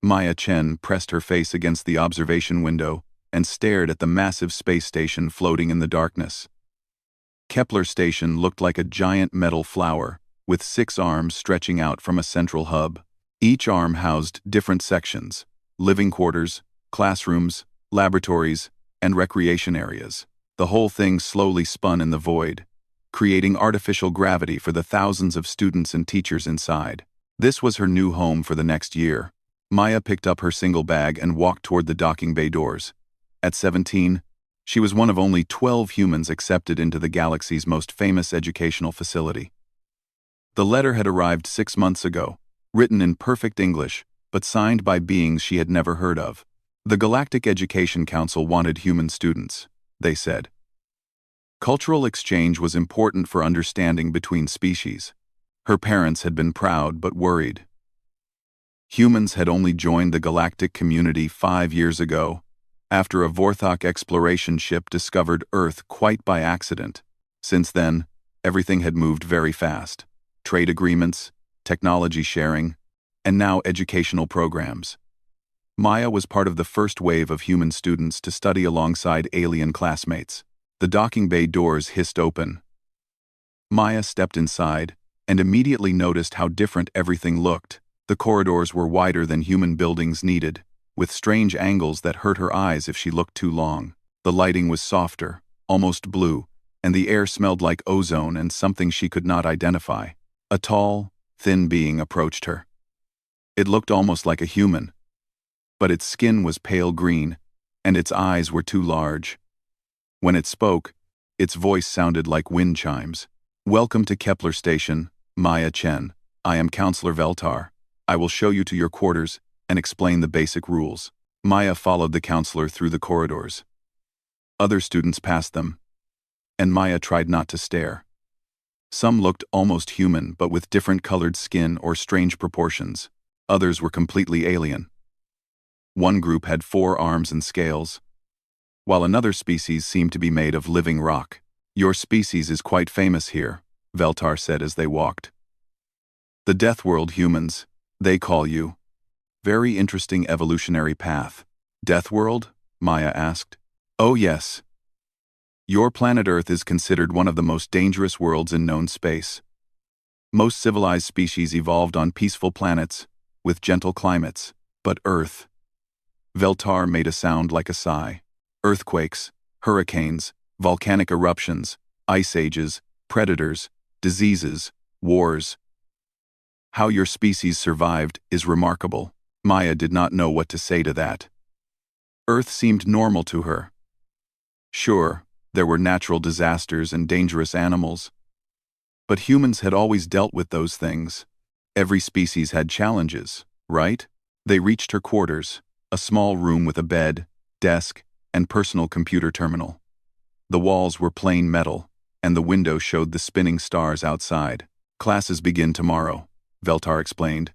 Maya Chen pressed her face against the observation window and stared at the massive space station floating in the darkness. Kepler Station looked like a giant metal flower, with 6 arms stretching out from a central hub. Each arm housed different sections: living quarters, classrooms, laboratories, and recreation areas. The whole thing slowly spun in the void, creating artificial gravity for the thousands of students and teachers inside. This was her new home for the next year. Maya picked up her single bag and walked toward the docking bay doors. At 17, she was one of only 12 humans accepted into the galaxy's most famous educational facility. The letter had arrived 6 months ago, written in perfect English, but signed by beings she had never heard of. The Galactic Education Council wanted human students, they said. Cultural exchange was important for understanding between species. Her parents had been proud but worried. Humans had only joined the galactic community 5 years ago, after a Vorthok exploration ship discovered Earth quite by accident. Since then, everything had moved very fast. Trade agreements, technology sharing, and now educational programs. Maya was part of the first wave of human students to study alongside alien classmates. The docking bay doors hissed open. Maya stepped inside and immediately noticed how different everything looked. The corridors were wider than human buildings needed, with strange angles that hurt her eyes if she looked too long. The lighting was softer, almost blue, and the air smelled like ozone and something she could not identify. A tall, thin being approached her. It looked almost like a human, but its skin was pale green, and its eyes were too large. When it spoke, its voice sounded like wind chimes. "Welcome to Kepler Station, Maya Chen. I am Counselor Veltar. I will show you to your quarters and explain the basic rules." Maya followed the counselor through the corridors. Other students passed them, and Maya tried not to stare. Some looked almost human but with different colored skin or strange proportions. Others were completely alien. One group had 4 arms and scales, while another species seemed to be made of living rock. "Your species is quite famous here," Veltar said as they walked. "The Death World humans, they call you. Very interesting evolutionary path." "Death World?" Maya asked. "Oh yes. Your planet Earth is considered one of the most dangerous worlds in known space. Most civilized species evolved on peaceful planets, with gentle climates, but Earth..." Veltar made a sound like a sigh. "Earthquakes, hurricanes, volcanic eruptions, ice ages, predators, diseases, wars. How your species survived is remarkable." Maya did not know what to say to that. Earth seemed normal to her. Sure, there were natural disasters and dangerous animals, but humans had always dealt with those things. Every species had challenges, right? They reached her quarters, a small room with a bed, desk, and personal computer terminal. The walls were plain metal, and the window showed the spinning stars outside. "Classes begin tomorrow," Veltar explained.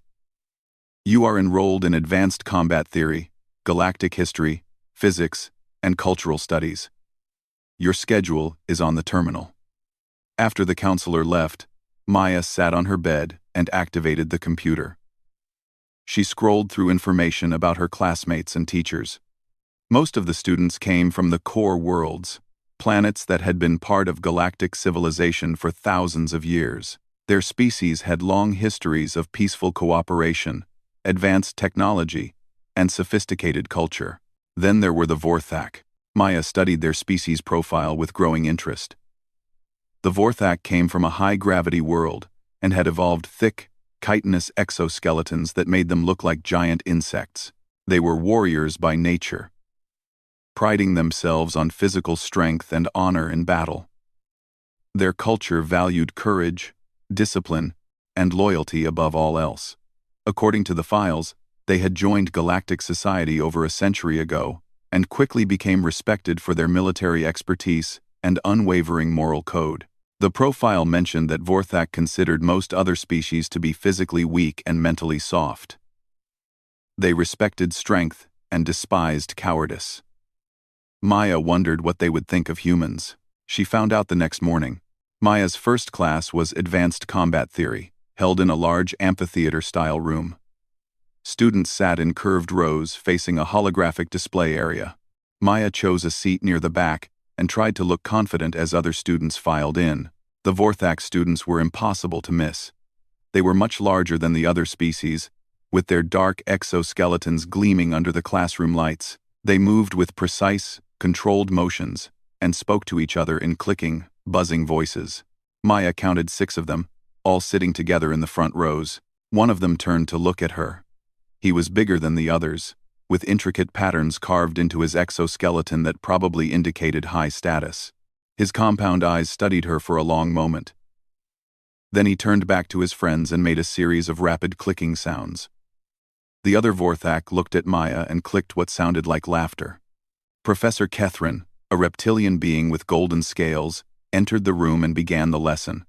"You are enrolled in Advanced Combat Theory, Galactic History, Physics, and Cultural Studies. Your schedule is on the terminal." After the counselor left, Maya sat on her bed and activated the computer. She scrolled through information about her classmates and teachers. Most of the students came from the core worlds, planets that had been part of galactic civilization for thousands of years. Their species had long histories of peaceful cooperation, advanced technology, and sophisticated culture. Then there were the Vorthak. Maya studied their species profile with growing interest. The Vorthak came from a high-gravity world and had evolved thick, chitinous exoskeletons that made them look like giant insects. They were warriors by nature, priding themselves on physical strength and honor in battle. Their culture valued courage, discipline, and loyalty above all else. According to the files, they had joined galactic society over a century ago and quickly became respected for their military expertise and unwavering moral code. The profile mentioned that Vorthak considered most other species to be physically weak and mentally soft. They respected strength and despised cowardice. Maya wondered what they would think of humans. She found out the next morning. Maya's first class was Advanced Combat Theory, held in a large amphitheater-style room. Students sat in curved rows facing a holographic display area. Maya chose a seat near the back and tried to look confident as other students filed in. The Vorthak students were impossible to miss. They were much larger than the other species, with their dark exoskeletons gleaming under the classroom lights. They moved with precise, controlled motions and spoke to each other in clicking, buzzing voices. Maya counted 6 of them, all sitting together in the front rows. One of them turned to look at her. He was bigger than the others, with intricate patterns carved into his exoskeleton that probably indicated high status. His compound eyes studied her for a long moment. Then he turned back to his friends and made a series of rapid clicking sounds. The other Vorthak looked at Maya and clicked what sounded like laughter. Professor Kethrin, a reptilian being with golden scales, entered the room and began the lesson.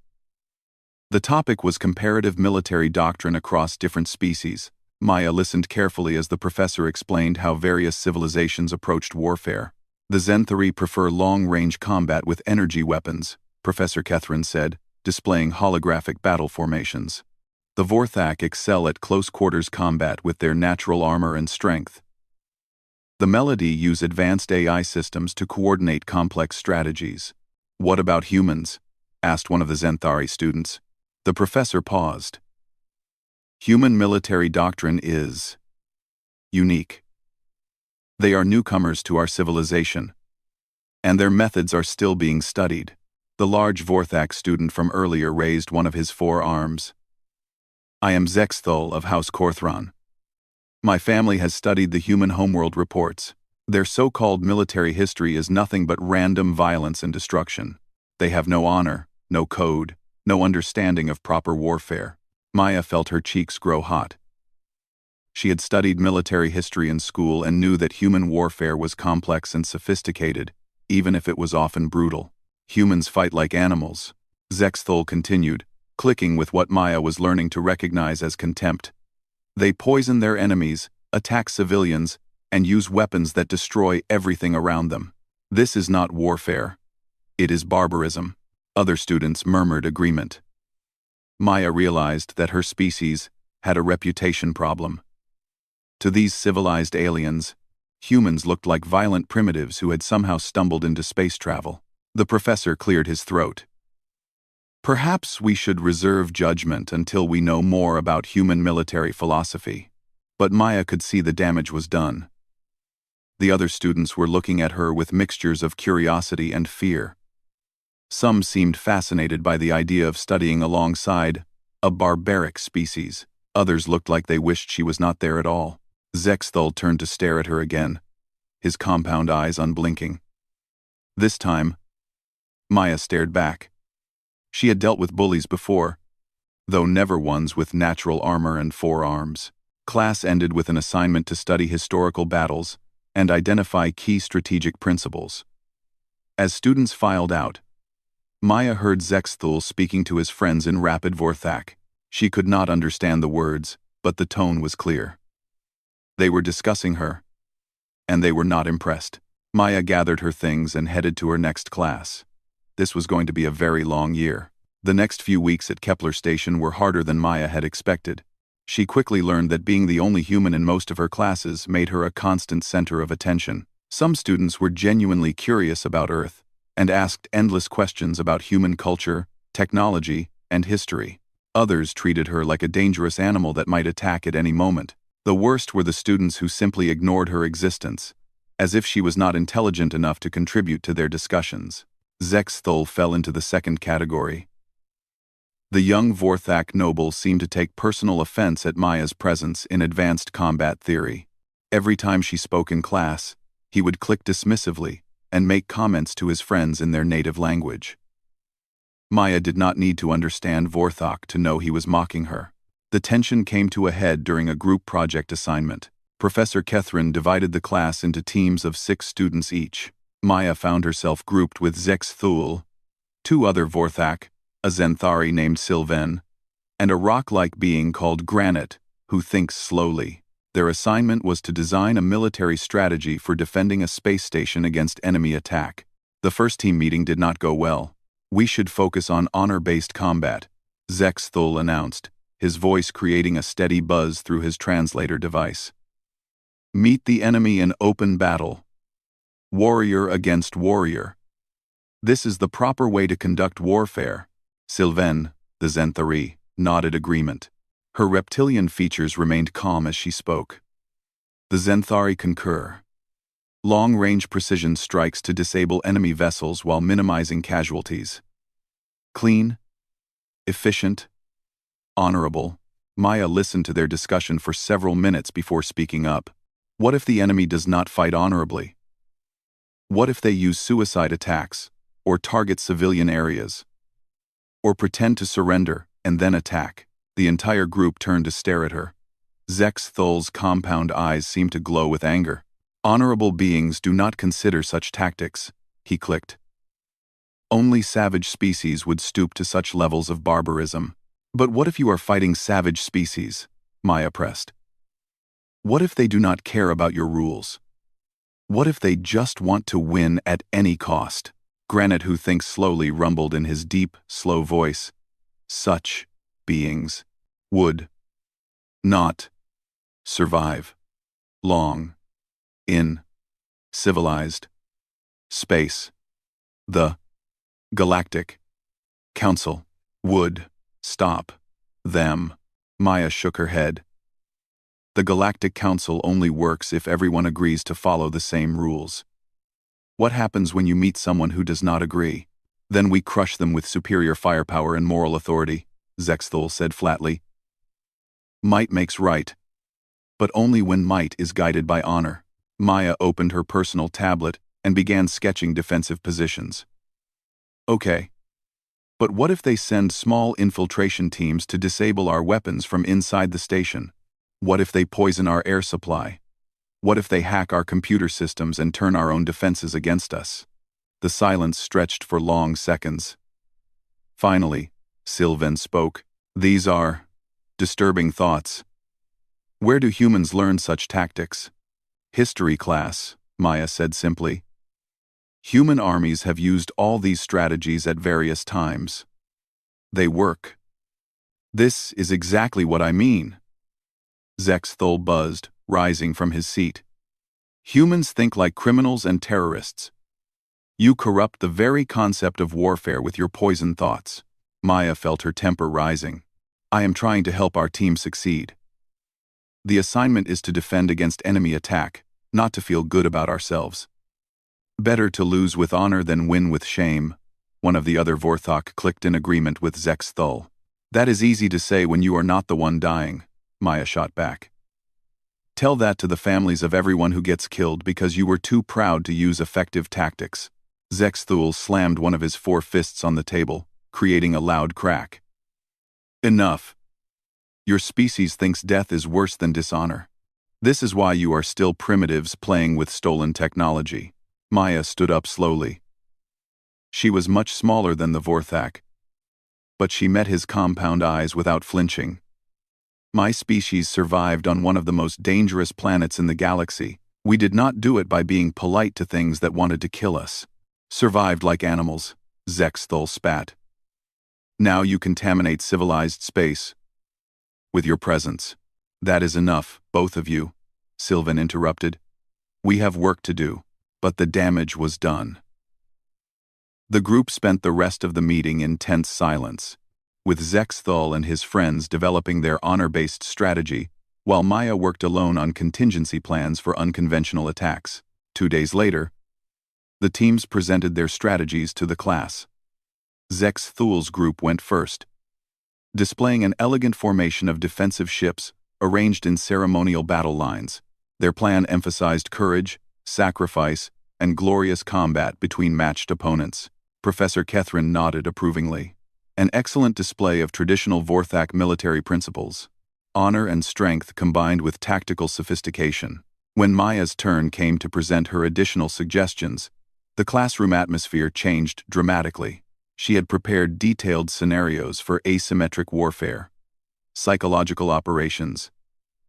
The topic was comparative military doctrine across different species. Maya listened carefully as the professor explained how various civilizations approached warfare. The Zenthari prefer long-range combat with energy weapons, Professor Kethrin said, displaying holographic battle formations. The Vorthak excel at close-quarters combat with their natural armor and strength. The Melody use advanced AI systems to coordinate complex strategies. "What about humans?" asked one of the Zenthari students. The professor paused. "Human military doctrine is unique. They are newcomers to our civilization, and their methods are still being studied." The large Vorthak student from earlier raised one of his 4 arms. "I am Zexthul of House Korthron. My family has studied the human homeworld reports. Their so-called military history is nothing but random violence and destruction. They have no honor, no code, no understanding of proper warfare." Maya felt her cheeks grow hot. She had studied military history in school and knew that human warfare was complex and sophisticated, even if it was often brutal. "Humans fight like animals," Zexthul continued, clicking with what Maya was learning to recognize as contempt. "They poison their enemies, attack civilians, and use weapons that destroy everything around them. This is not warfare. It is barbarism." Other students murmured agreement. Maya realized that her species had a reputation problem. To these civilized aliens, humans looked like violent primitives who had somehow stumbled into space travel. The professor cleared his throat. "Perhaps we should reserve judgment until we know more about human military philosophy." But Maya could see the damage was done. The other students were looking at her with mixtures of curiosity and fear. Some seemed fascinated by the idea of studying alongside a barbaric species. Others looked like they wished she was not there at all. Zexthul turned to stare at her again, his compound eyes unblinking. This time, Maya stared back. She had dealt with bullies before, though never ones with natural armor and 4 arms. Class ended with an assignment to study historical battles and identify key strategic principles. As students filed out, Maya heard Zexthul speaking to his friends in rapid Vorthak. She could not understand the words, but the tone was clear. They were discussing her, and they were not impressed. Maya gathered her things and headed to her next class. This was going to be a very long year. The next few weeks at Kepler Station were harder than Maya had expected. She quickly learned that being the only human in most of her classes made her a constant center of attention. Some students were genuinely curious about Earth and asked endless questions about human culture, technology, and history. Others treated her like a dangerous animal that might attack at any moment. The worst were the students who simply ignored her existence, as if she was not intelligent enough to contribute to their discussions. Zexthul fell into the second category. The young Vorthak noble seemed to take personal offense at Maya's presence in advanced combat theory. Every time she spoke in class, he would click dismissively and make comments to his friends in their native language. Maya did not need to understand Vorthak to know he was mocking her. The tension came to a head during a group project assignment. Professor Kethrin divided the class into teams of 6 students each. Maya found herself grouped with Zexthul, 2 other Vorthak, a Zenthari named Sylvan, and a rock-like being called Granite, who thinks slowly. Their assignment was to design a military strategy for defending a space station against enemy attack. The first team meeting did not go well. "We should focus on honor-based combat," Zexthul announced, his voice creating a steady buzz through his translator device. Meet the enemy in open battle. Warrior against warrior. This is the proper way to conduct warfare. Sylvain, the Zenthari, nodded agreement. Her reptilian features remained calm as she spoke. The Zenthari concur. Long-range precision strikes to disable enemy vessels while minimizing casualties. Clean, efficient, honorable. Maya listened to their discussion for several minutes before speaking up. What if the enemy does not fight honorably? What if they use suicide attacks, or target civilian areas? Or pretend to surrender and then attack? The entire group turned to stare at her. Zex Thul's compound eyes seemed to glow with anger. Honorable beings do not consider such tactics, he clicked. Only savage species would stoop to such levels of barbarism. But what if you are fighting savage species? Maya pressed. What if they do not care about your rules? What if they just want to win at any cost? Granite, who thinks slowly, rumbled in his deep, slow voice. Such beings would not survive long in civilized space. The Galactic Council would stop them. Maya shook her head. The Galactic Council only works if everyone agrees to follow the same rules. What happens when you meet someone who does not agree? Then we crush them with superior firepower and moral authority, Zexthul said flatly. Might makes right, but only when might is guided by honor. Maya opened her personal tablet and began sketching defensive positions. Okay. But what if they send small infiltration teams to disable our weapons from inside the station? What if they poison our air supply? What if they hack our computer systems and turn our own defenses against us? The silence stretched for long seconds. Finally, Sylvain spoke. These are disturbing thoughts. Where do humans learn such tactics? History class, Maya said simply. Human armies have used all these strategies at various times. They work. This is exactly what I mean. Zexthul buzzed, rising from his seat. Humans think like criminals and terrorists. You corrupt the very concept of warfare with your poison thoughts. Maya felt her temper rising. I am trying to help our team succeed. The assignment is to defend against enemy attack, not to feel good about ourselves. Better to lose with honor than win with shame. One of the other Vorthok clicked in agreement with Zexthul. That is easy to say when you are not the one dying, Maya shot back. Tell that to the families of everyone who gets killed because you were too proud to use effective tactics. Zexthul slammed one of his 4 fists on the table, creating a loud crack. Enough. Your species thinks death is worse than dishonor. This is why you are still primitives playing with stolen technology. Maya stood up slowly. She was much smaller than the Vorthak, but she met his compound eyes without flinching. My species survived on one of the most dangerous planets in the galaxy. We did not do it by being polite to things that wanted to kill us. Survived like animals, Zexthul spat. Now you contaminate civilized space with your presence. That is enough, both of you, Sylvain interrupted. We have work to do, but the damage was done. The group spent the rest of the meeting in tense silence, with Zexthul and his friends developing their honor-based strategy, while Maya worked alone on contingency plans for unconventional attacks. 2 days later, the teams presented their strategies to the class. Zexthul's group went first, displaying an elegant formation of defensive ships arranged in ceremonial battle lines. Their plan emphasized courage, sacrifice, and glorious combat between matched opponents. Professor Kethrin nodded approvingly. An excellent display of traditional Vorthak military principles. Honor and strength combined with tactical sophistication. When Maya's turn came to present her additional suggestions, the classroom atmosphere changed dramatically. She had prepared detailed scenarios for asymmetric warfare, psychological operations,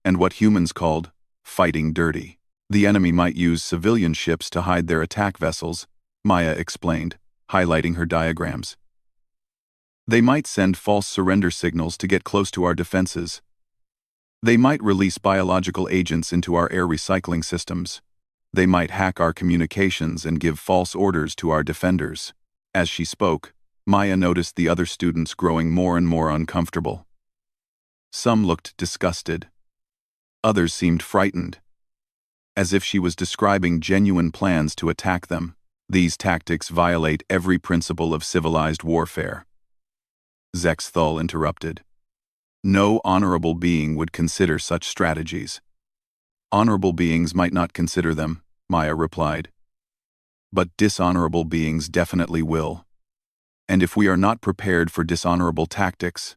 and what humans called fighting dirty. The enemy might use civilian ships to hide their attack vessels, Maya explained, highlighting her diagrams. They might send false surrender signals to get close to our defenses. They might release biological agents into our air recycling systems. They might hack our communications and give false orders to our defenders. As she spoke, Maya noticed the other students growing more and more uncomfortable. Some looked disgusted. Others seemed frightened, as if she was describing genuine plans to attack them. These tactics violate every principle of civilized warfare. Zexthal interrupted. No honorable being would consider such strategies. Honorable beings might not consider them, Maya replied. But dishonorable beings definitely will. And if we are not prepared for dishonorable tactics,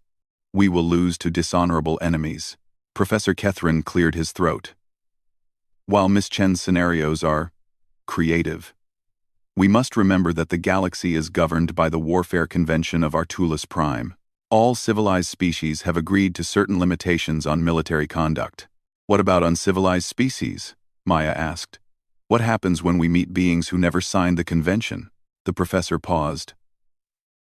we will lose to dishonorable enemies. Professor Kethrin cleared his throat. While Miss Chen's scenarios are creative, we must remember that the galaxy is governed by the warfare convention of Artulis Prime. All civilized species have agreed to certain limitations on military conduct. What about uncivilized species? Maya asked. What happens when we meet beings who never signed the convention? The professor paused.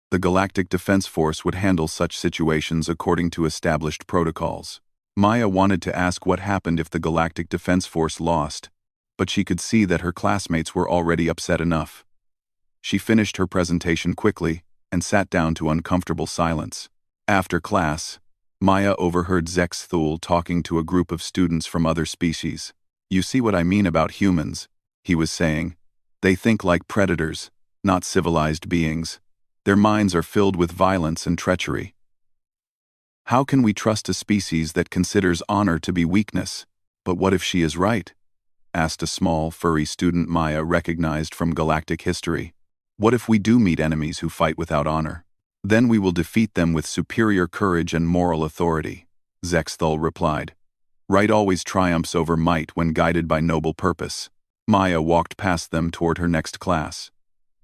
The Galactic Defense Force would handle such situations according to established protocols. Maya wanted to ask what happened if the Galactic Defense Force lost, but she could see that her classmates were already upset enough. She finished her presentation quickly and sat down to uncomfortable silence. After class, Maya overheard Zexthul talking to a group of students from other species. You see what I mean about humans, he was saying. They think like predators, not civilized beings. Their minds are filled with violence and treachery. How can we trust a species that considers honor to be weakness? But what if she is right? Asked a small, furry student Maya recognized from galactic history. What if we do meet enemies who fight without honor? Then we will defeat them with superior courage and moral authority, Zexthal replied. Right always triumphs over might when guided by noble purpose. Maya walked past them toward her next class.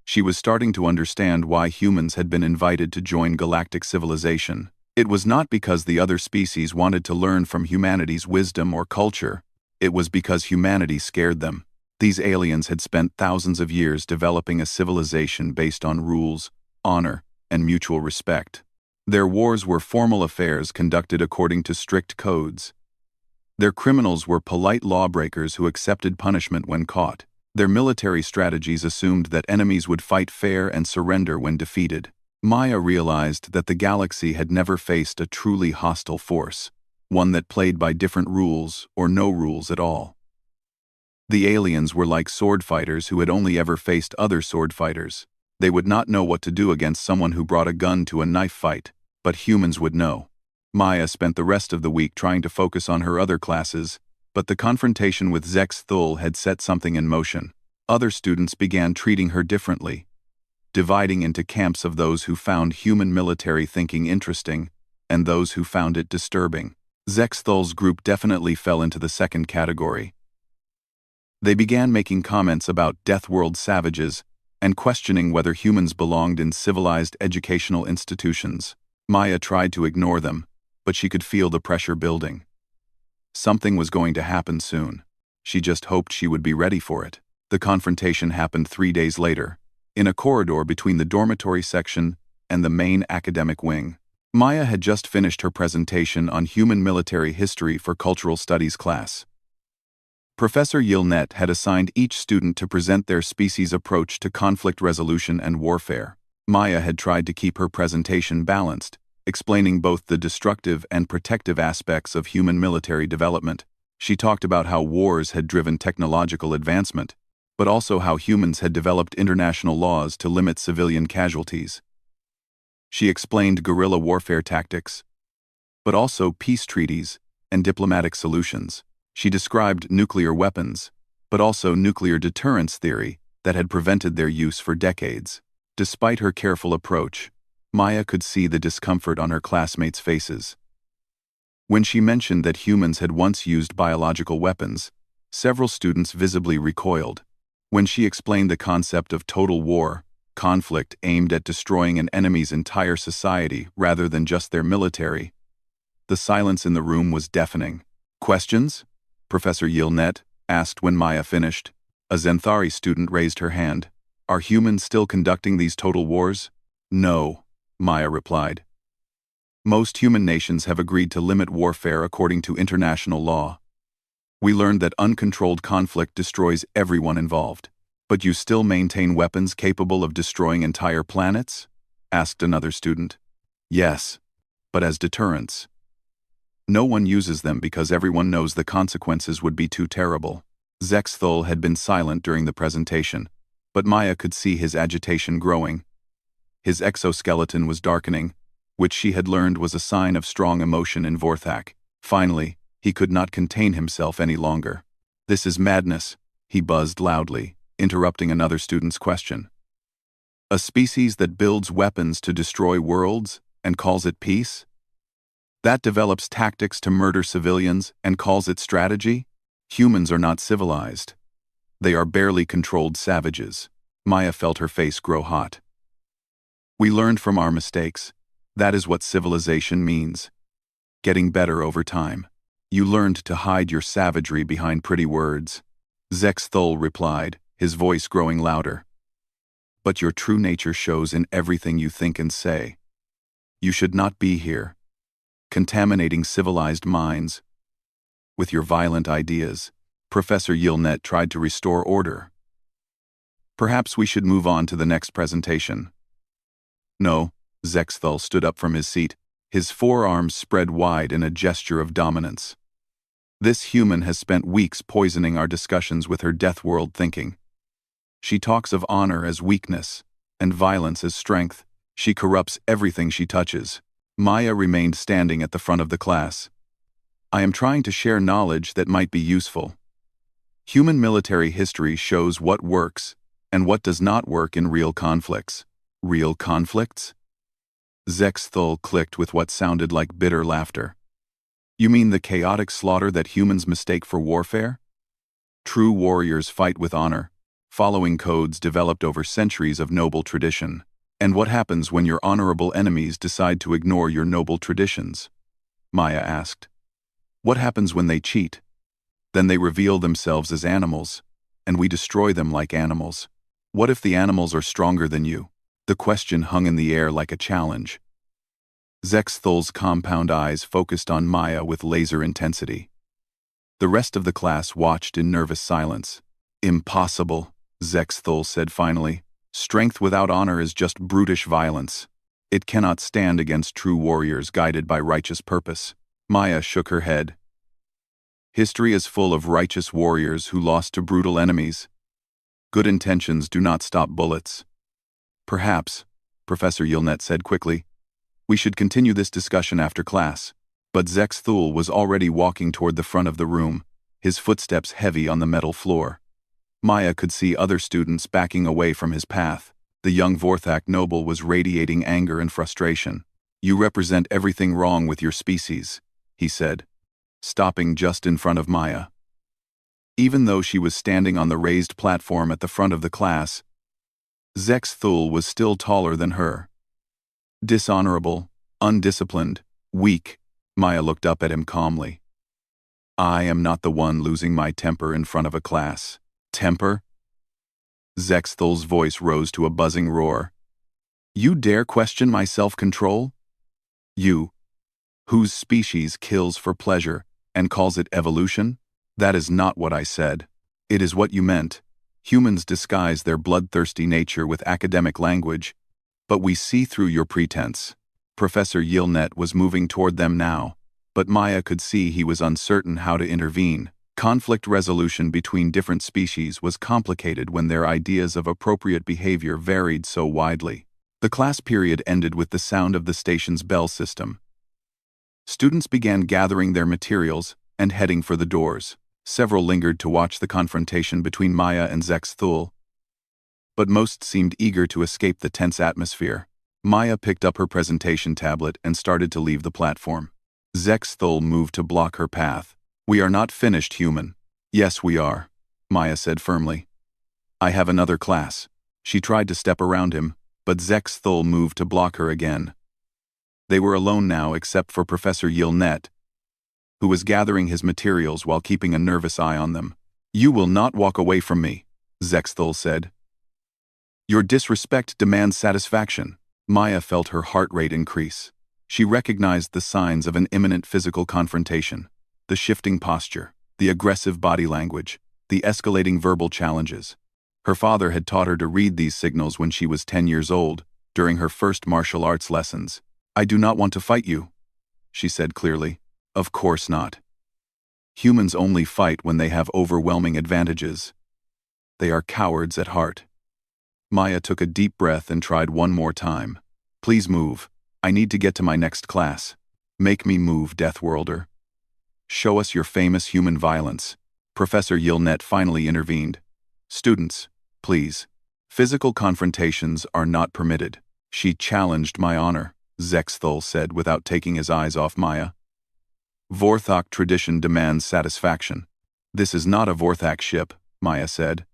She was starting to understand why humans had been invited to join galactic civilization. It was not because the other species wanted to learn from humanity's wisdom or culture. It was because humanity scared them. These aliens had spent thousands of years developing a civilization based on rules, honor, and mutual respect. Their wars were formal affairs conducted according to strict codes. Their criminals were polite lawbreakers who accepted punishment when caught. Their military strategies assumed that enemies would fight fair and surrender when defeated. Maya realized that the galaxy had never faced a truly hostile force, one that played by different rules or no rules at all. The aliens were like sword fighters who had only ever faced other sword fighters. They would not know what to do against someone who brought a gun to a knife fight, but humans would know. Maya spent the rest of the week trying to focus on her other classes, but the confrontation with Zexthul had set something in motion. Other students began treating her differently, dividing into camps of those who found human military thinking interesting and those who found it disturbing. Zexthul's group definitely fell into the second category. They began making comments about Death World savages and questioning whether humans belonged in civilized educational institutions. Maya tried to ignore them, but she could feel the pressure building. Something was going to happen soon. She just hoped she would be ready for it. The confrontation happened 3 days later, in a corridor between the dormitory section and the main academic wing. Maya had just finished her presentation on human military history for cultural studies class. Professor Yilnet had assigned each student to present their species' approach to conflict resolution and warfare. Maya had tried to keep her presentation balanced, explaining both the destructive and protective aspects of human military development. She talked about how wars had driven technological advancement, but also how humans had developed international laws to limit civilian casualties. She explained guerrilla warfare tactics, but also peace treaties and diplomatic solutions. She described nuclear weapons, but also nuclear deterrence theory that had prevented their use for decades. Despite her careful approach, Maya could see the discomfort on her classmates' faces. When she mentioned that humans had once used biological weapons, several students visibly recoiled. When she explained the concept of total war, conflict aimed at destroying an enemy's entire society rather than just their military, the silence in the room was deafening. Questions? Professor Yilnet asked when Maya finished. A Zenthari student raised her hand. Are humans still conducting these total wars? No, Maya replied. Most human nations have agreed to limit warfare according to international law. We learned that uncontrolled conflict destroys everyone involved. But you still maintain weapons capable of destroying entire planets? Asked another student. Yes, but as deterrents. No one uses them because everyone knows the consequences would be too terrible. Zexthul had been silent during the presentation, but Maya could see his agitation growing. His exoskeleton was darkening, which she had learned was a sign of strong emotion in Vorthak. Finally, he could not contain himself any longer. This is madness, he buzzed loudly, interrupting another student's question. A species that builds weapons to destroy worlds and calls it peace? That develops tactics to murder civilians and calls it strategy? Humans are not civilized. They are barely controlled savages. Maya felt her face grow hot. We learned from our mistakes. That is what civilization means. Getting better over time. You learned to hide your savagery behind pretty words. Zexthul replied, his voice growing louder. But your true nature shows in everything you think and say. You should not be here, contaminating civilized minds. With your violent ideas, Professor Yilnet tried to restore order. Perhaps we should move on to the next presentation. No, Zexthul stood up from his seat, his forearms spread wide in a gesture of dominance. This human has spent weeks poisoning our discussions with her death world thinking. She talks of honor as weakness, and violence as strength. She corrupts everything she touches. Maya remained standing at the front of the class. I am trying to share knowledge that might be useful. Human military history shows what works and what does not work in real conflicts. Real conflicts? Zexthul clicked with what sounded like bitter laughter. You mean the chaotic slaughter that humans mistake for warfare? True warriors fight with honor, following codes developed over centuries of noble tradition. And what happens when your honorable enemies decide to ignore your noble traditions? Maya asked. What happens when they cheat? Then they reveal themselves as animals, and we destroy them like animals. What if the animals are stronger than you? The question hung in the air like a challenge. Zexthul's compound eyes focused on Maya with laser intensity. The rest of the class watched in nervous silence. Impossible, Zexthul said finally. Strength without honor is just brutish violence. It cannot stand against true warriors guided by righteous purpose. Maya shook her head. History is full of righteous warriors who lost to brutal enemies. Good intentions do not stop bullets. Perhaps, Professor Yilnet said quickly, we should continue this discussion after class. But Zexthul was already walking toward the front of the room, his footsteps heavy on the metal floor. Maya could see other students backing away from his path. The young Vorthak noble was radiating anger and frustration. You represent everything wrong with your species, he said, stopping just in front of Maya. Even though she was standing on the raised platform at the front of the class, Zexthul was still taller than her. Dishonorable, undisciplined, weak, Maya looked up at him calmly. I am not the one losing my temper in front of a class. Temper? Zexthul's voice rose to a buzzing roar. You dare question my self-control? You, whose species kills for pleasure and calls it evolution? That is not what I said. It is what you meant. Humans disguise their bloodthirsty nature with academic language, but we see through your pretense. Professor Yilnet was moving toward them now, but Maya could see he was uncertain how to intervene. Conflict resolution between different species was complicated when their ideas of appropriate behavior varied so widely. The class period ended with the sound of the station's bell system. Students began gathering their materials and heading for the doors. Several lingered to watch the confrontation between Maya and Zexthul, but most seemed eager to escape the tense atmosphere. Maya picked up her presentation tablet and started to leave the platform. Zexthul moved to block her path. We are not finished, human. Yes, we are, Maya said firmly. I have another class. She tried to step around him, but Zexthul moved to block her again. They were alone now except for Professor Yilnet, who was gathering his materials while keeping a nervous eye on them. You will not walk away from me, Zexthul said. Your disrespect demands satisfaction. Maya felt her heart rate increase. She recognized the signs of an imminent physical confrontation: the shifting posture, the aggressive body language, the escalating verbal challenges. Her father had taught her to read these signals when she was 10 years old, during her first martial arts lessons. "I do not want to fight you," she said clearly. "Of course not. Humans only fight when they have overwhelming advantages. They are cowards at heart." Maya took a deep breath and tried one more time. "Please move. I need to get to my next class." "Make me move, Deathworlder. Show us your famous human violence." Professor Yilnet finally intervened. "Students, please. Physical confrontations are not permitted." "She challenged my honor," Zexthul said without taking his eyes off Maya. "Vorthok tradition demands satisfaction." "This is not a Vorthak ship," Maya said.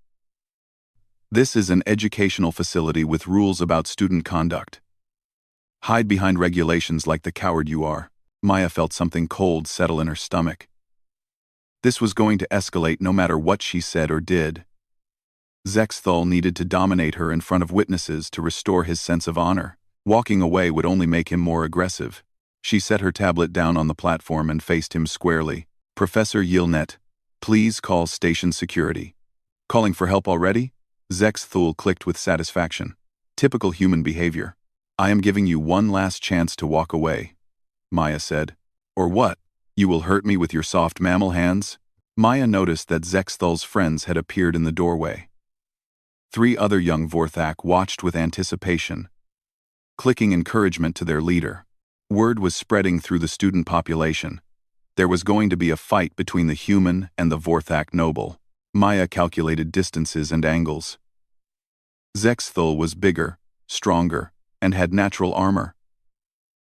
"This is an educational facility with rules about student conduct. Hide behind regulations like the coward you are." Maya felt something cold settle in her stomach. This was going to escalate no matter what she said or did. Zexthul needed to dominate her in front of witnesses to restore his sense of honor. Walking away would only make him more aggressive. She set her tablet down on the platform and faced him squarely. "Professor Yilnet, please call station security." "Calling for help already?" Zexthul clicked with satisfaction. "Typical human behavior." "I am giving you one last chance to walk away," Maya said. "Or what? You will hurt me with your soft mammal hands?" Maya noticed that Zexthul's friends had appeared in the doorway. 3 other young Vorthak watched with anticipation, clicking encouragement to their leader. Word was spreading through the student population. There was going to be a fight between the human and the Vorthak noble. Maya calculated distances and angles. Zexthul was bigger, stronger, and had natural armor.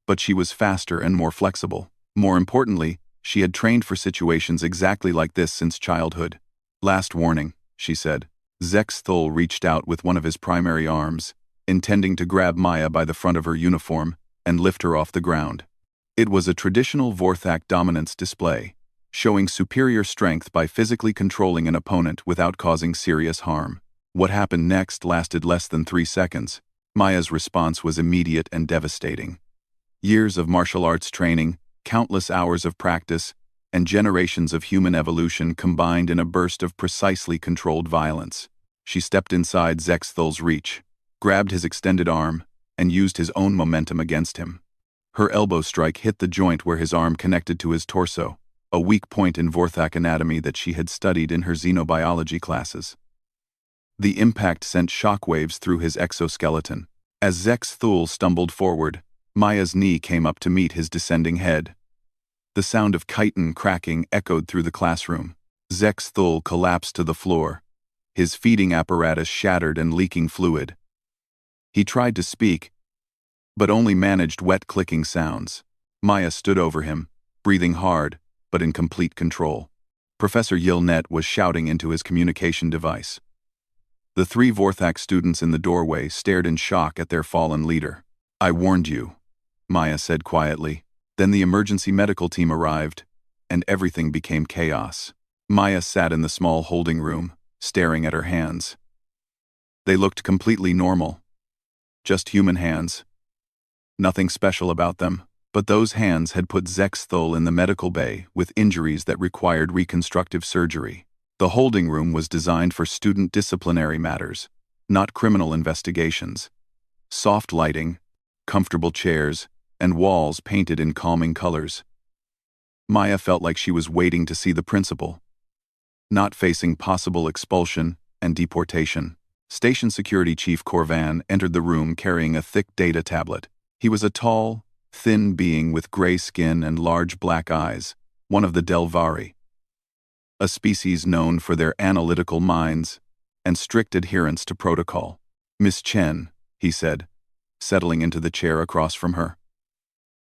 But she was faster and more flexible. More importantly, she had trained for situations exactly like this since childhood. "Last warning," she said. Zexthul reached out with one of his primary arms, intending to grab Maya by the front of her uniform and lift her off the ground. It was a traditional Vorthak dominance display, showing superior strength by physically controlling an opponent without causing serious harm. What happened next lasted less than 3 seconds. Maya's response was immediate and devastating. Years of martial arts training, countless hours of practice, and generations of human evolution combined in a burst of precisely controlled violence. She stepped inside Zexthul's reach, grabbed his extended arm, and used his own momentum against him. Her elbow strike hit the joint where his arm connected to his torso, a weak point in Vorthak anatomy that she had studied in her xenobiology classes. The impact sent shockwaves through his exoskeleton. As Zexthul stumbled forward, Maya's knee came up to meet his descending head. The sound of chitin cracking echoed through the classroom. Zexthul collapsed to the floor, his feeding apparatus shattered and leaking fluid. He tried to speak, but only managed wet clicking sounds. Maya stood over him, breathing hard, but in complete control. Professor Yilnet was shouting into his communication device. The 3 Vorthak students in the doorway stared in shock at their fallen leader. "I warned you," Maya said quietly. Then the emergency medical team arrived, and everything became chaos. Maya sat in the small holding room, staring at her hands. They looked completely normal. Just human hands. Nothing special about them, but those hands had put Zexthul in the medical bay with injuries that required reconstructive surgery. The holding room was designed for student disciplinary matters, not criminal investigations. Soft lighting, comfortable chairs, and walls painted in calming colors. Maya felt like she was waiting to see the principal, not facing possible expulsion and deportation. Station Security Chief Corvan entered the room carrying a thick data tablet. He was a tall, thin being with gray skin and large black eyes, one of the Delvari, a species known for their analytical minds and strict adherence to protocol. "Miss Chen," he said, settling into the chair across from her.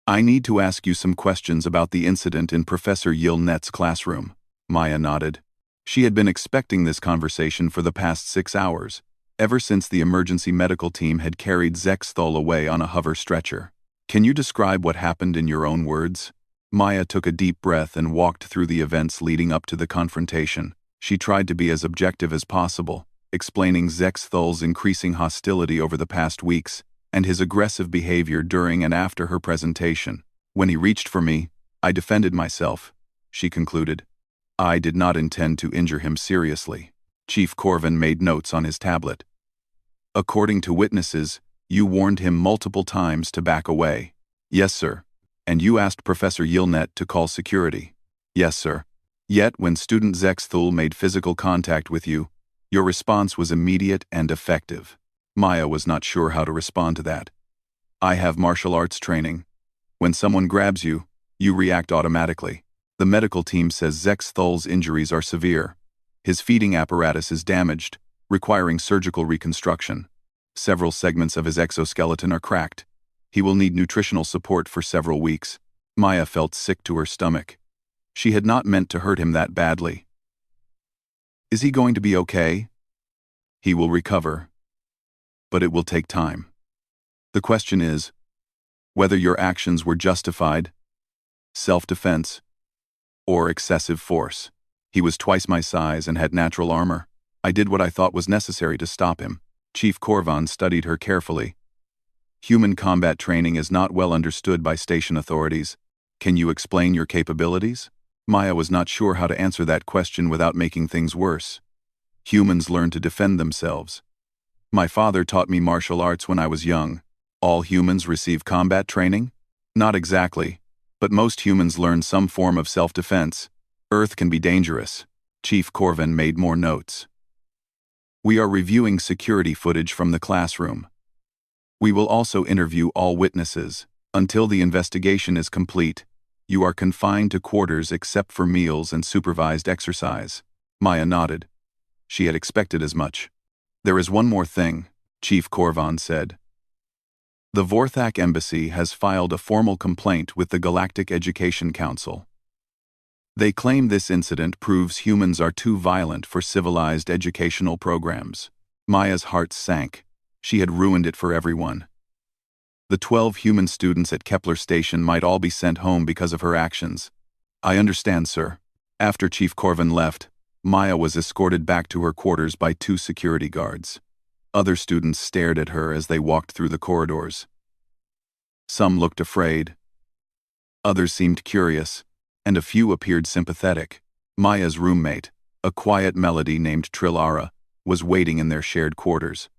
"I need to ask you some questions about the incident in Professor Yilnet's classroom." Maya nodded. She had been expecting this conversation for the past 6 hours, ever since the emergency medical team had carried Zexthul away on a hover stretcher. "Can you describe what happened in your own words?" Maya took a deep breath and walked through the events leading up to the confrontation. She tried to be as objective as possible, explaining Zexthul's increasing hostility over the past weeks and his aggressive behavior during and after her presentation. When he reached for me, I defended myself, she concluded. I did not intend to injure him seriously. Chief Corvin made notes on his tablet. According to witnesses, you warned him multiple times to back away. Yes, sir. And you asked Professor Yilnet to call security. Yes, sir. Yet, when student Zexthul made physical contact with you, your response was immediate and effective. Maya was not sure how to respond to that. I have martial arts training. When someone grabs you, you react automatically. The medical team says Zexthul's injuries are severe. His feeding apparatus is damaged, requiring surgical reconstruction. Several segments of his exoskeleton are cracked. He will need nutritional support for several weeks. Maya felt sick to her stomach. She had not meant to hurt him that badly. Is he going to be okay? He will recover. But it will take time. The question is, whether your actions were justified, self-defense, or excessive force. He was twice my size and had natural armor. I did what I thought was necessary to stop him. Chief Corvan studied her carefully. Human combat training is not well understood by station authorities. Can you explain your capabilities? Maya was not sure how to answer that question without making things worse. Humans learn to defend themselves. My father taught me martial arts when I was young. All humans receive combat training? Not exactly, but most humans learn some form of self-defense. Earth can be dangerous. Chief Corvin made more notes. We are reviewing security footage from the classroom. We will also interview all witnesses. Until the investigation is complete, you are confined to quarters except for meals and supervised exercise. Maya nodded. She had expected as much. There is one more thing, Chief Corvan said. The Vorthak Embassy has filed a formal complaint with the Galactic Education Council. They claim this incident proves humans are too violent for civilized educational programs. Maya's heart sank. She had ruined it for everyone. The 12 human students at Kepler Station might all be sent home because of her actions. I understand, sir. After Chief Corvin left, Maya was escorted back to her quarters by 2 security guards. Other students stared at her as they walked through the corridors. Some looked afraid. Others seemed curious, and a few appeared sympathetic. Maya's roommate, a quiet melody named Trilara, was waiting in their shared quarters.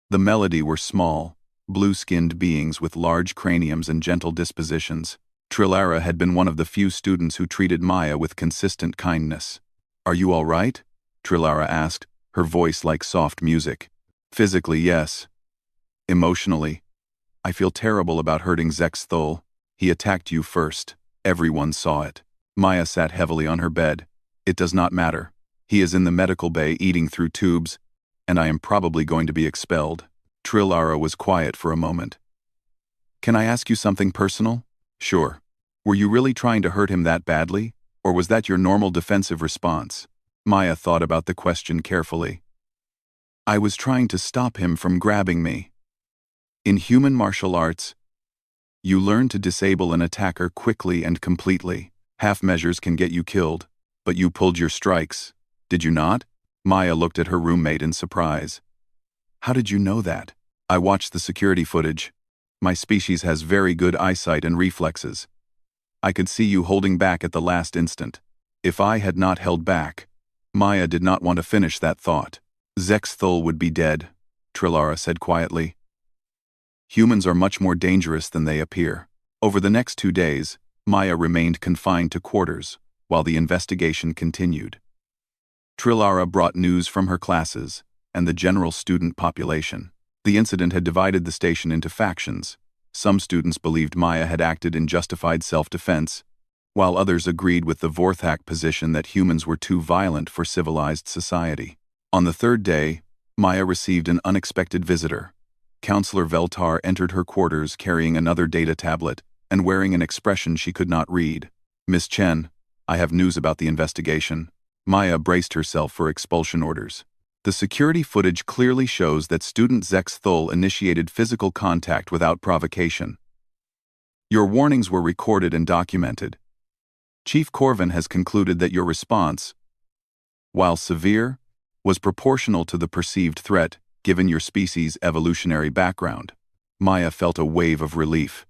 The melody were small, blue-skinned beings with large craniums and gentle dispositions. Trilara had been one of the few students who treated Maya with consistent kindness. Are you all right? Trilara asked, her voice like soft music. Physically, yes. Emotionally, I feel terrible about hurting Zexthul. He attacked you first. Everyone saw it. Maya sat heavily on her bed. It does not matter. He is in the medical bay eating through tubes, and I am probably going to be expelled. Trilara was quiet for a moment. Can I ask you something personal? Sure. Were you really trying to hurt him that badly, or was that your normal defensive response? Maya thought about the question carefully. I was trying to stop him from grabbing me. In human martial arts, you learn to disable an attacker quickly and completely. Half measures can get you killed, but you pulled your strikes, did you not? Maya looked at her roommate in surprise. How did you know that? I watched the security footage. My species has very good eyesight and reflexes. I could see you holding back at the last instant. If I had not held back, Maya did not want to finish that thought. Zexthul would be dead, Trilara said quietly. Humans are much more dangerous than they appear. Over the next 2 days, Maya remained confined to quarters, while the investigation continued. Trilara brought news from her classes and the general student population. The incident had divided the station into factions. Some students believed Maya had acted in justified self-defense, while others agreed with the Vorthak position that humans were too violent for civilized society. On the 3rd day, Maya received an unexpected visitor. Counselor Veltar entered her quarters carrying another data tablet and wearing an expression she could not read. Miss Chen, I have news about the investigation. Maya braced herself for expulsion orders. The security footage clearly shows that student Zexthul initiated physical contact without provocation. Your warnings were recorded and documented. Chief Corvin has concluded that your response, while severe, was proportional to the perceived threat given your species' evolutionary background. Maya felt a wave of relief.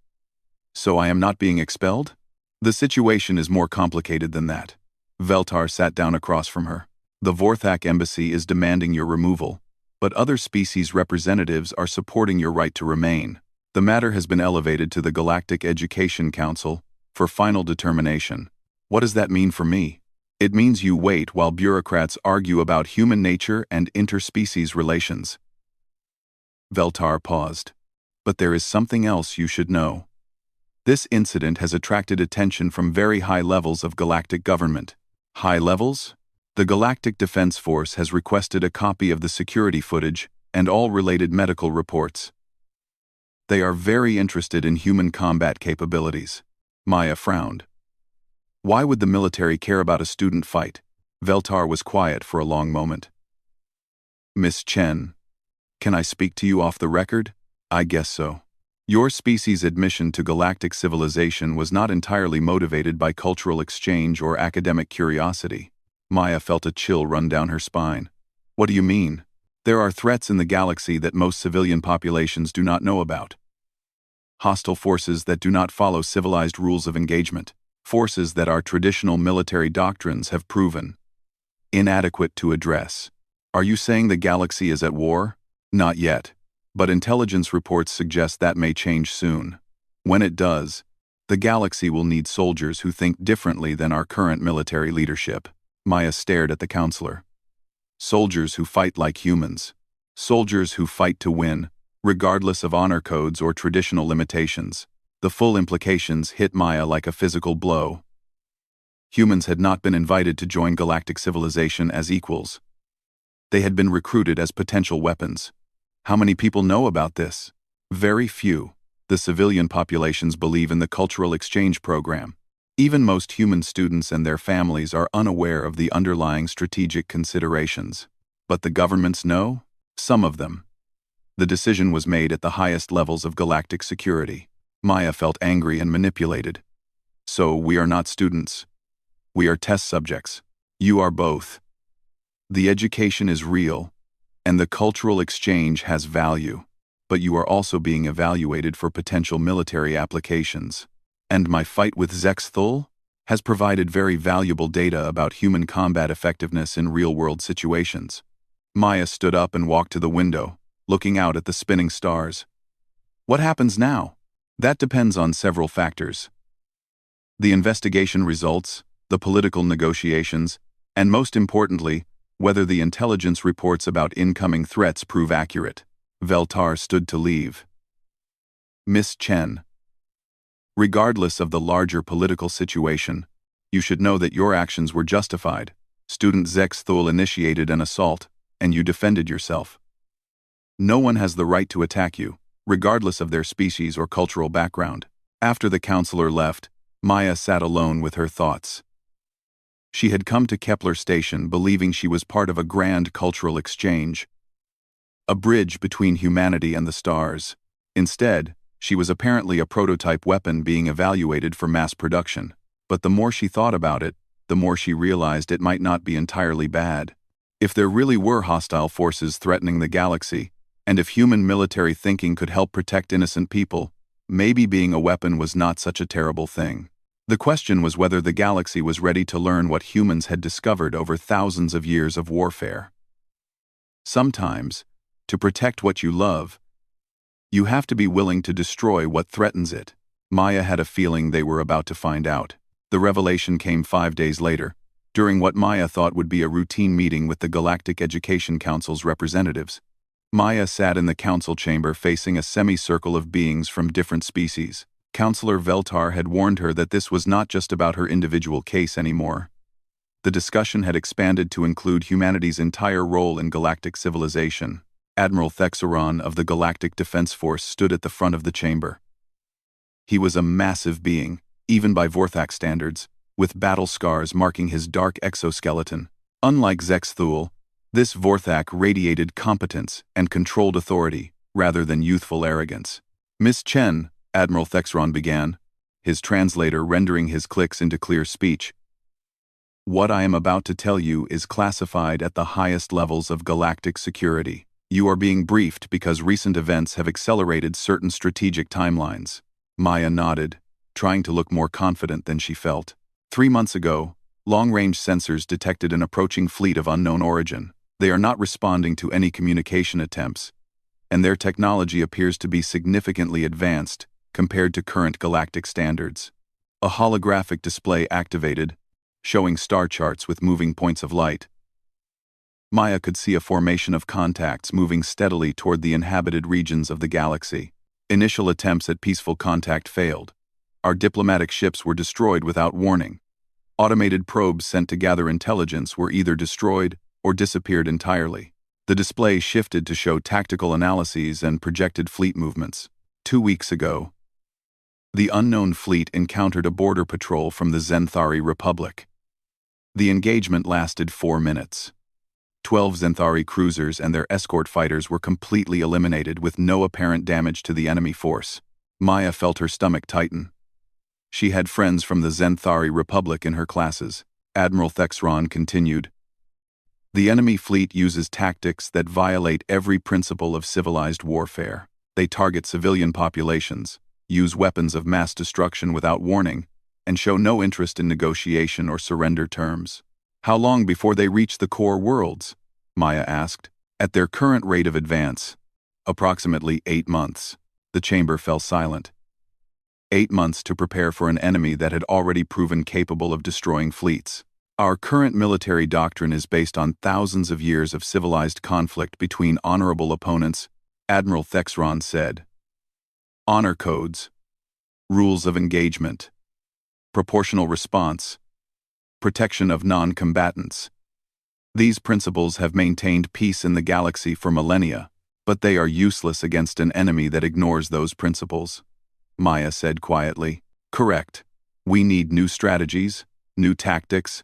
So I am not being expelled? The situation is more complicated than that. Veltar sat down across from her. The Vorthak embassy is demanding your removal, but other species representatives are supporting your right to remain. The matter has been elevated to the Galactic Education Council for final determination. What does that mean for me? It means you wait while bureaucrats argue about human nature and interspecies relations. Veltar paused. But there is something else you should know. This incident has attracted attention from very high levels of galactic government. High levels? The Galactic Defense Force has requested a copy of the security footage and all related medical reports. They are very interested in human combat capabilities. Maya frowned. Why would the military care about a student fight? Veltar was quiet for a long moment. Miss Chen, can I speak to you off the record? I guess so. Your species' admission to galactic civilization was not entirely motivated by cultural exchange or academic curiosity. Maya felt a chill run down her spine. What do you mean? There are threats in the galaxy that most civilian populations do not know about. Hostile forces that do not follow civilized rules of engagement. Forces that our traditional military doctrines have proven inadequate to address. Are you saying the galaxy is at war? Not yet. But intelligence reports suggest that may change soon. When it does, the galaxy will need soldiers who think differently than our current military leadership. Maya stared at the counselor. Soldiers who fight like humans. Soldiers who fight to win, regardless of honor codes or traditional limitations. The full implications hit Maya like a physical blow. Humans had not been invited to join galactic civilization as equals. They had been recruited as potential weapons. How many people know about this? Very few. The civilian populations believe in the cultural exchange program. Even most human students and their families are unaware of the underlying strategic considerations. But the governments know? Some of them. The decision was made at the highest levels of galactic security. Maya felt angry and manipulated. So we are not students. We are test subjects. You are both. The education is real, and the cultural exchange has value, but you are also being evaluated for potential military applications. And my fight with Zexthul has provided very valuable data about human combat effectiveness in real-world situations. Maya stood up and walked to the window, looking out at the spinning stars. What happens now? That depends on several factors. The investigation results, the political negotiations, and most importantly, whether the intelligence reports about incoming threats prove accurate. Veltar stood to leave. Miss Chen. Regardless of the larger political situation, you should know that your actions were justified. Student Zexthul initiated an assault, and you defended yourself. No one has the right to attack you, regardless of their species or cultural background. After the counselor left, Maya sat alone with her thoughts. She had come to Kepler Station believing she was part of a grand cultural exchange, a bridge between humanity and the stars. Instead, she was apparently a prototype weapon being evaluated for mass production. But the more she thought about it, the more she realized it might not be entirely bad. If there really were hostile forces threatening the galaxy, and if human military thinking could help protect innocent people, maybe being a weapon was not such a terrible thing. The question was whether the galaxy was ready to learn what humans had discovered over thousands of years of warfare. Sometimes, to protect what you love, you have to be willing to destroy what threatens it. Maya had a feeling they were about to find out. The revelation came 5 days later, during what Maya thought would be a routine meeting with the Galactic Education Council's representatives. Maya sat in the council chamber facing a semicircle of beings from different species. Counselor Veltar had warned her that this was not just about her individual case anymore. The discussion had expanded to include humanity's entire role in galactic civilization. Admiral Thexeron of the Galactic Defense Force stood at the front of the chamber. He was a massive being, even by Vorthak standards, with battle scars marking his dark exoskeleton. Unlike Zexthul, this Vorthak radiated competence and controlled authority, rather than youthful arrogance. Miss Chen, Admiral Thexeron began, his translator rendering his clicks into clear speech. What I am about to tell you is classified at the highest levels of galactic security. You are being briefed because recent events have accelerated certain strategic timelines. Maya nodded, trying to look more confident than she felt. 3 months ago, long-range sensors detected an approaching fleet of unknown origin. They are not responding to any communication attempts, and their technology appears to be significantly advanced compared to current galactic standards. A holographic display activated, showing star charts with moving points of light. Maya could see a formation of contacts moving steadily toward the inhabited regions of the galaxy. Initial attempts at peaceful contact failed. Our diplomatic ships were destroyed without warning. Automated probes sent to gather intelligence were either destroyed or disappeared entirely. The display shifted to show tactical analyses and projected fleet movements. 2 weeks ago, the unknown fleet encountered a border patrol from the Zenthari Republic. The engagement lasted 4 minutes. 12 Zenthari cruisers and their escort fighters were completely eliminated with no apparent damage to the enemy force. Maya felt her stomach tighten. She had friends from the Zenthari Republic in her classes. Admiral Thexron continued. The enemy fleet uses tactics that violate every principle of civilized warfare. They target civilian populations, use weapons of mass destruction without warning, and show no interest in negotiation or surrender terms. How long before they reach the core worlds? Maya asked. At their current rate of advance, approximately 8 months. The chamber fell silent. 8 months to prepare for an enemy that had already proven capable of destroying fleets. Our current military doctrine is based on thousands of years of civilized conflict between honorable opponents, Admiral Thexron said. Honor codes, rules of engagement, proportional response, protection of non-combatants. These principles have maintained peace in the galaxy for millennia, but they are useless against an enemy that ignores those principles. Maya said quietly. Correct. We need new strategies, new tactics,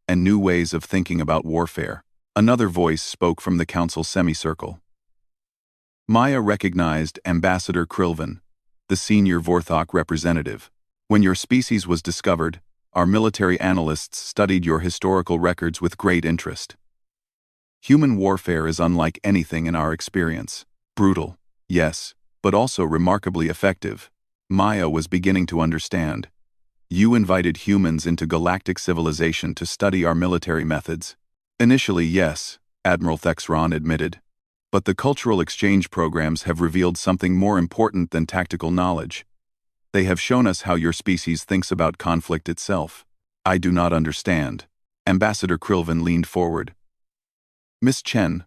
and new ways of thinking about warfare. Another voice spoke from the council semicircle. Maya recognized Ambassador Krilvin, the senior Vorthok representative. When your species was discovered, our military analysts studied your historical records with great interest. Human warfare is unlike anything in our experience. Brutal, yes, but also remarkably effective. Maya was beginning to understand. You invited humans into galactic civilization to study our military methods. Initially, yes, Admiral Thexron admitted. But the cultural exchange programs have revealed something more important than tactical knowledge. They have shown us how your species thinks about conflict itself. I do not understand. Ambassador Krilvin leaned forward. Miss Chen,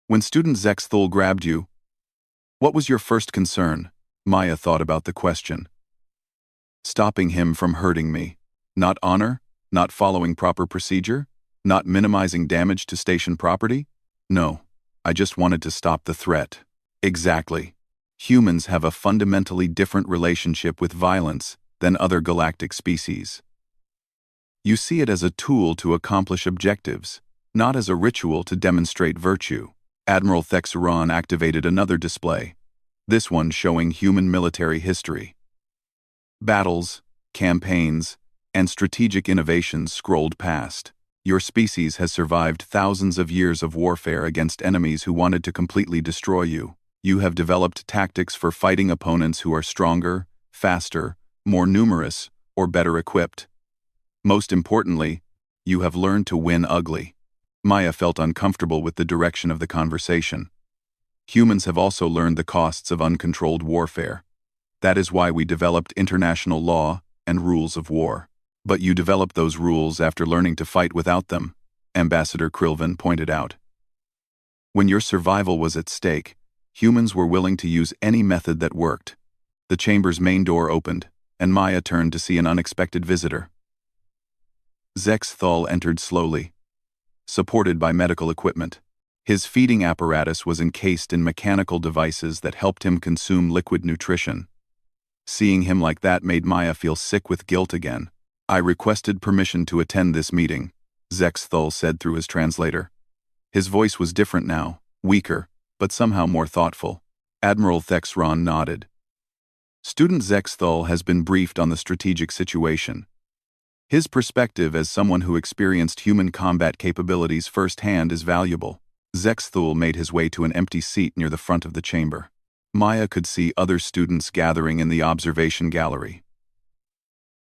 when student Zexthul grabbed you, what was your first concern? Maya thought about the question. Stopping him from hurting me. Not honor? Not following proper procedure? Not minimizing damage to station property? No, I just wanted to stop the threat. Exactly. Humans have a fundamentally different relationship with violence than other galactic species. You see it as a tool to accomplish objectives, not as a ritual to demonstrate virtue. Admiral Thexron activated another display, this one showing human military history. Battles, campaigns, and strategic innovations scrolled past. Your species has survived thousands of years of warfare against enemies who wanted to completely destroy you. You have developed tactics for fighting opponents who are stronger, faster, more numerous, or better equipped. Most importantly, you have learned to win ugly. Maya felt uncomfortable with the direction of the conversation. Humans have also learned the costs of uncontrolled warfare. That is why we developed international law and rules of war. But you developed those rules after learning to fight without them, Ambassador Krilvin pointed out. When your survival was at stake, humans were willing to use any method that worked. The chamber's main door opened, and Maya turned to see an unexpected visitor. Zexthul entered slowly, supported by medical equipment. His feeding apparatus was encased in mechanical devices that helped him consume liquid nutrition. Seeing him like that made Maya feel sick with guilt again. I requested permission to attend this meeting, Zexthul said through his translator. His voice was different now, weaker, but somehow more thoughtful. Admiral Thexron nodded. Student Zexthul has been briefed on the strategic situation. His perspective as someone who experienced human combat capabilities firsthand is valuable. Zexthul made his way to an empty seat near the front of the chamber. Maya could see other students gathering in the observation gallery.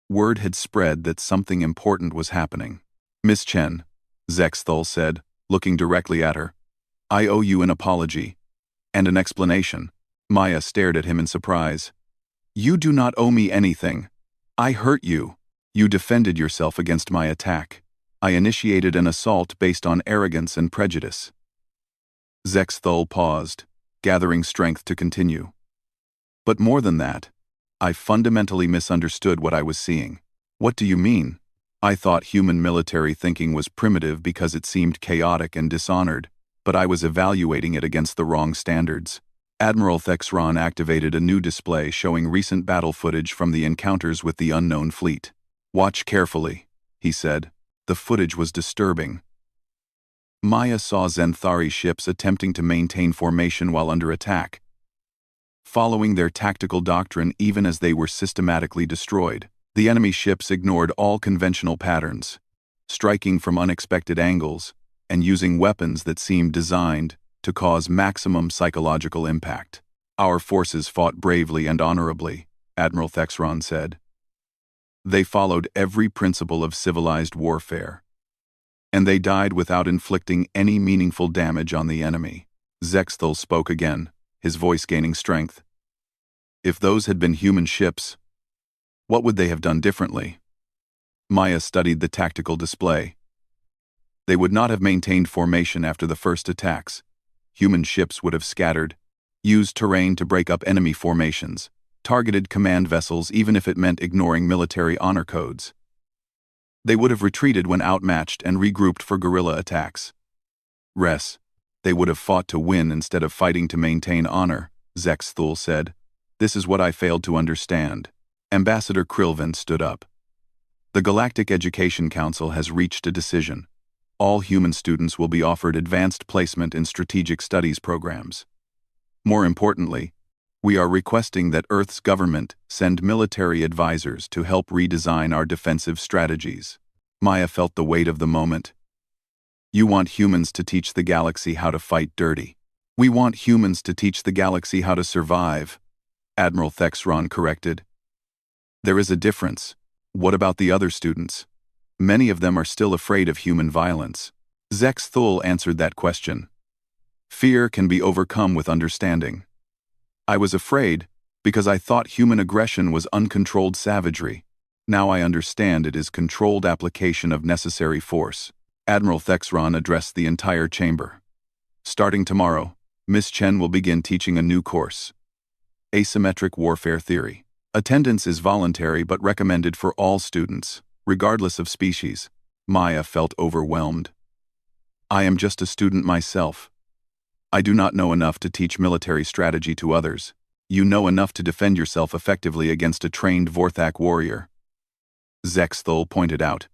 Word had spread that something important was happening. "Miss Chen," Zexthul said, looking directly at her, "I owe you an apology. And an explanation." Maya stared at him in surprise. "You do not owe me anything. I hurt you. You defended yourself against my attack. I initiated an assault based on arrogance and prejudice." Zexthul paused, gathering strength to continue. "But more than that, I fundamentally misunderstood what I was seeing." "What do you mean?" "I thought human military thinking was primitive because it seemed chaotic and dishonored, but I was evaluating it against the wrong standards." Admiral Thexron activated a new display showing recent battle footage from the encounters with the unknown fleet. "Watch carefully," he said. The footage was disturbing. Maya saw Zenthari ships attempting to maintain formation while under attack, following their tactical doctrine even as they were systematically destroyed. The enemy ships ignored all conventional patterns, striking from unexpected angles, and using weapons that seemed designed to cause maximum psychological impact. "Our forces fought bravely and honorably," Admiral Thexron said. "They followed every principle of civilized warfare. And they died without inflicting any meaningful damage on the enemy." Zexthul spoke again, his voice gaining strength. "If those had been human ships, what would they have done differently?" Maya studied the tactical display. "They would not have maintained formation after the first attacks. Human ships would have scattered, used terrain to break up enemy formations, targeted command vessels even if it meant ignoring military honor codes. They would have retreated when outmatched and regrouped for guerrilla attacks. They would have fought to win instead of fighting to maintain honor," Zexthul said. "This is what I failed to understand." Ambassador Krilvin stood up. "The Galactic Education Council has reached a decision. All human students will be offered advanced placement in strategic studies programs. More importantly, we are requesting that Earth's government send military advisors to help redesign our defensive strategies." Maya felt the weight of the moment. "You want humans to teach the galaxy how to fight dirty. We want humans to teach the galaxy how to survive," Admiral Thexron corrected. "There is a difference. What about the other students? Many of them are still afraid of human violence." Zexthul answered that question. "Fear can be overcome with understanding. I was afraid because I thought human aggression was uncontrolled savagery. Now I understand it is controlled application of necessary force." Admiral Thexron addressed the entire chamber. "Starting tomorrow, Miss Chen will begin teaching a new course. Asymmetric Warfare Theory. Attendance is voluntary but recommended for all students, regardless of species." Maya felt overwhelmed. "I am just a student myself. I do not know enough to teach military strategy to others. You know enough to defend yourself effectively against a trained Vorthak warrior," Zexthul pointed out.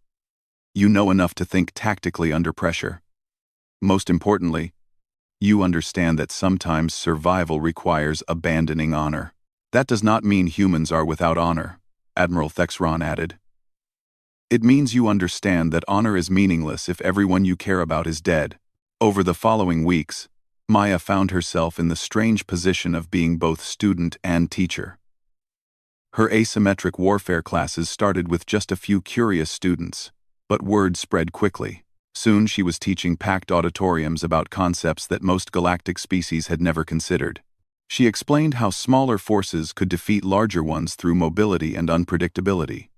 "You know enough to think tactically under pressure. Most importantly, you understand that sometimes survival requires abandoning honor. That does not mean humans are without honor," Admiral Thexron added. "It means you understand that honor is meaningless if everyone you care about is dead." Over the following weeks, Maya found herself in the strange position of being both student and teacher. Her asymmetric warfare classes started with just a few curious students, but word spread quickly. Soon she was teaching packed auditoriums about concepts that most galactic species had never considered. She explained how smaller forces could defeat larger ones through mobility and unpredictability.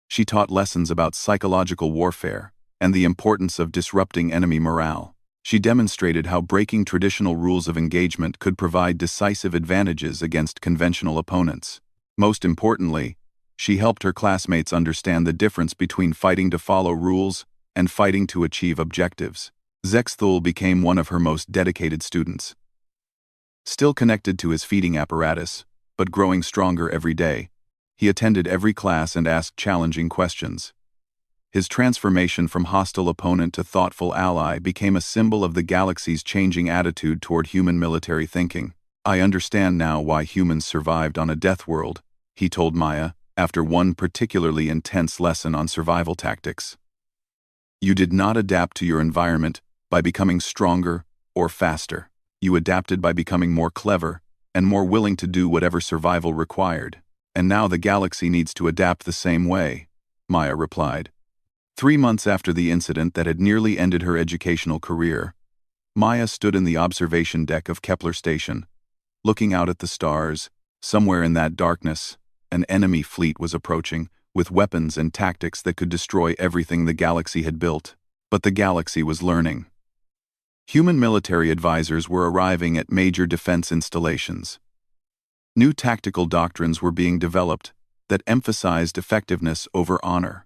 She taught lessons about psychological warfare and the importance of disrupting enemy morale. She demonstrated how breaking traditional rules of engagement could provide decisive advantages against conventional opponents. Most importantly, she helped her classmates understand the difference between fighting to follow rules and fighting to achieve objectives. Zexthul became one of her most dedicated students. Still connected to his feeding apparatus, but growing stronger every day, he attended every class and asked challenging questions. His transformation from hostile opponent to thoughtful ally became a symbol of the galaxy's changing attitude toward human military thinking. "I understand now why humans survived on a death world," he told Maya, after one particularly intense lesson on survival tactics. "You did not adapt to your environment by becoming stronger or faster. You adapted by becoming more clever and more willing to do whatever survival required. And now the galaxy needs to adapt the same way, Maya replied. 3 months after the incident that had nearly ended her educational career, Maya stood in the observation deck of Kepler Station, looking out at the stars. Somewhere in that darkness, an enemy fleet was approaching, with weapons and tactics that could destroy everything the galaxy had built. But the galaxy was learning. Human military advisors were arriving at major defense installations. New tactical doctrines were being developed that emphasized effectiveness over honor.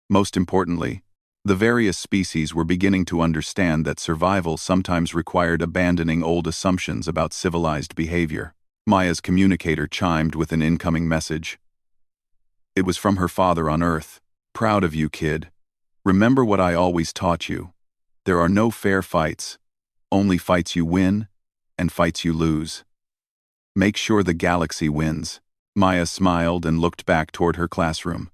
Most importantly, the various species were beginning to understand that survival sometimes required abandoning old assumptions about civilized behavior. Maya's communicator chimed with an incoming message. It was from her father on Earth. Proud of you, kid. Remember what I always taught you. There are no fair fights, only fights you win and fights you lose. Make sure the galaxy wins. Maya smiled and looked back toward her classroom.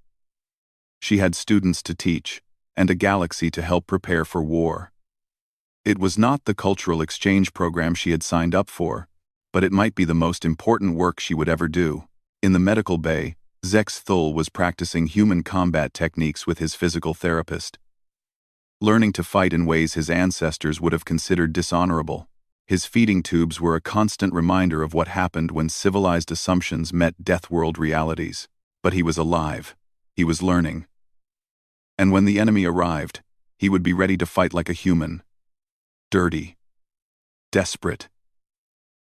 She had students to teach and a galaxy to help prepare for war. It was not the cultural exchange program she had signed up for, but it might be the most important work she would ever do. In the medical bay, Zex Thul was practicing human combat techniques with his physical therapist. Learning to fight in ways his ancestors would have considered dishonorable. His feeding tubes were a constant reminder of what happened when civilized assumptions met death-world realities. But he was alive. He was learning. And when the enemy arrived, he would be ready to fight like a human. Dirty. Desperate.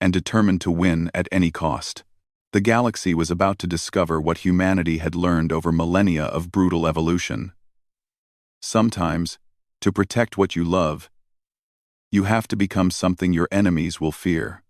And determined to win at any cost. The galaxy was about to discover what humanity had learned over millennia of brutal evolution. Sometimes, to protect what you love, you have to become something your enemies will fear.